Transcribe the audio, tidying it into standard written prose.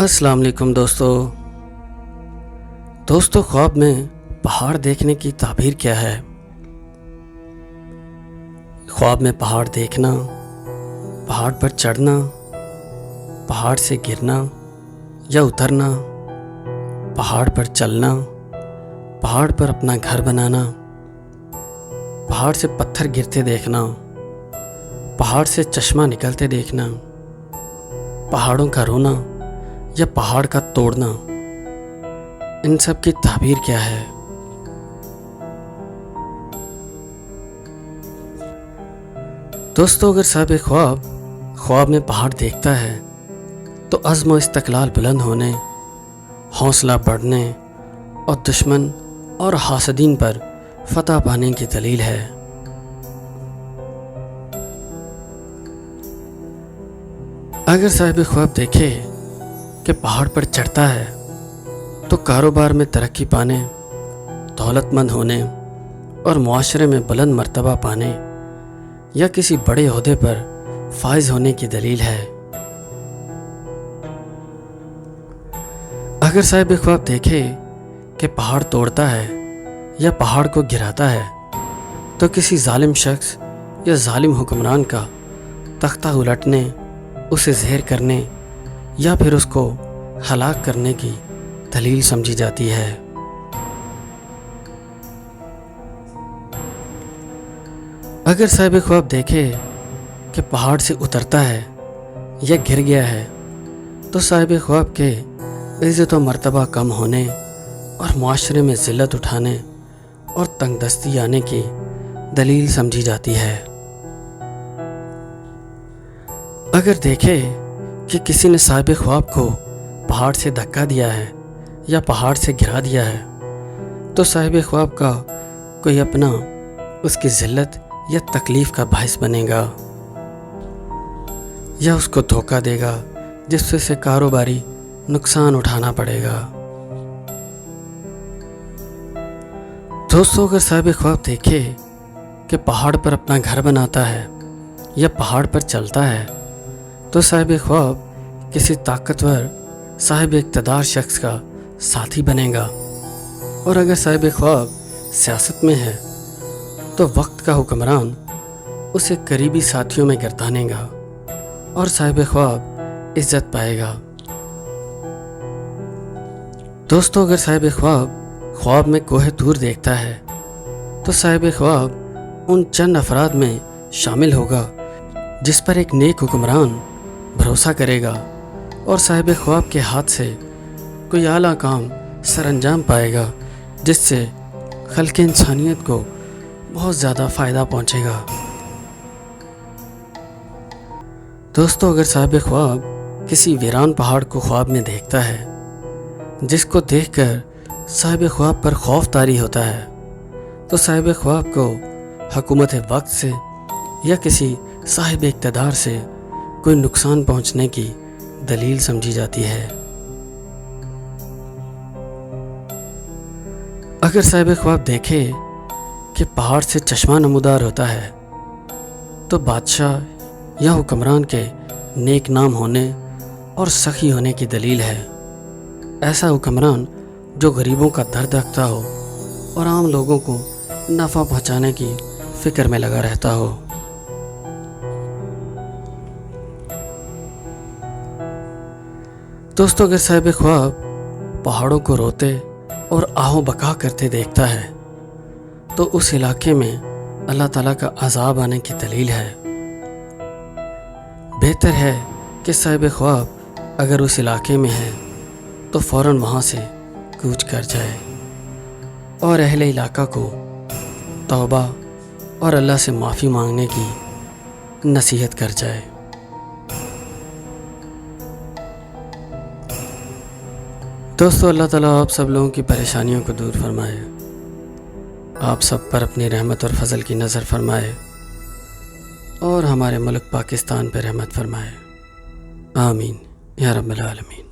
السلام علیکم دوستو خواب میں پہاڑ دیکھنے کی تعبیر کیا ہے؟ خواب میں پہاڑ دیکھنا، پہاڑ پر چڑھنا، پہاڑ سے گرنا یا اترنا، پہاڑ پر چلنا، پہاڑ پر اپنا گھر بنانا، پہاڑ سے پتھر گرتے دیکھنا، پہاڑ سے چشمہ نکلتے دیکھنا، پہاڑوں کا رونا یا پہاڑ کا توڑنا، ان سب کی تعبیر کیا ہے؟ دوستو اگر صاحب خواب میں پہاڑ دیکھتا ہے تو عزم و استقلال بلند ہونے، حوصلہ بڑھنے اور دشمن اور حاسدین پر فتح پانے کی دلیل ہے۔ اگر صاحب خواب دیکھے کہ پہاڑ پر چڑھتا ہے تو کاروبار میں ترقی پانے، دولت مند ہونے اور معاشرے میں بلند مرتبہ پانے یا کسی بڑے عہدے پر فائز ہونے کی دلیل ہے۔ اگر صاحب خواب دیکھے کہ پہاڑ توڑتا ہے یا پہاڑ کو گراتا ہے تو کسی ظالم شخص یا ظالم حکمران کا تختہ الٹنے، اسے زہر کرنے یا پھر اس کو ہلاک کرنے کی دلیل سمجھی جاتی ہے۔ اگر صاحب خواب دیکھے کہ پہاڑ سے اترتا ہے یا گر گیا ہے تو صاحب خواب کے عزت و مرتبہ کم ہونے اور معاشرے میں ذلت اٹھانے اور تنگ دستی آنے کی دلیل سمجھی جاتی ہے۔ اگر دیکھے کہ کسی نے صاحب خواب کو پہاڑ سے دھکا دیا ہے یا پہاڑ سے گرا دیا ہے تو صاحب خواب کا کوئی اپنا اس کی ذلت یا تکلیف کا باعث بنے گا یا اس کو دھوکہ دے گا، جس سے اسے کاروباری نقصان اٹھانا پڑے گا۔ دوستو اگر صاحب خواب دیکھے کہ پہاڑ پر اپنا گھر بناتا ہے یا پہاڑ پر چلتا ہے تو صاحب خواب کسی طاقتور صاحب اقتدار شخص کا ساتھی بنے گا، اور اگر صاحب خواب سیاست میں ہے تو وقت کا حکمران اسے قریبی ساتھیوں میں گردانے گا اور صاحب خواب عزت پائے گا۔ دوستو اگر صاحب خواب میں کوہ طور دیکھتا ہے تو صاحب خواب ان چند افراد میں شامل ہوگا جس پر ایک نیک حکمران بھروسہ کرے گا اور صاحب خواب کے ہاتھ سے کوئی اعلیٰ کام سر انجام پائے گا، جس سے خلق انسانیت کو بہت زیادہ فائدہ پہنچے گا۔ دوستو اگر صاحب خواب کسی ویران پہاڑ کو خواب میں دیکھتا ہے جس کو دیکھ کر صاحب خواب پر خوف طاری ہوتا ہے تو صاحب خواب کو حکومت وقت سے یا کسی صاحب اقتدار سے کوئی نقصان پہنچنے کی دلیل سمجھی جاتی ہے۔ اگر صاحب خواب دیکھے کہ پہاڑ سے چشمہ نمودار ہوتا ہے تو بادشاہ یا حکمران کے نیک نام ہونے اور سخی ہونے کی دلیل ہے۔ ایسا حکمران جو غریبوں کا درد رکھتا ہو اور عام لوگوں کو نفع پہنچانے کی فکر میں لگا رہتا ہو۔ دوستو اگر صاحب خواب پہاڑوں کو روتے اور آہو بکا کرتے دیکھتا ہے تو اس علاقے میں اللہ تعالیٰ کا عذاب آنے کی دلیل ہے۔ بہتر ہے کہ صاحب خواب اگر اس علاقے میں ہے تو فوراً وہاں سے کوچ کر جائے اور اہل علاقہ کو توبہ اور اللہ سے معافی مانگنے کی نصیحت کر جائے۔ دوستو اللہ تعالیٰ آپ سب لوگوں کی پریشانیوں کو دور فرمائے، آپ سب پر اپنی رحمت اور فضل کی نظر فرمائے اور ہمارے ملک پاکستان پر رحمت فرمائے، آمین یا رب العالمین۔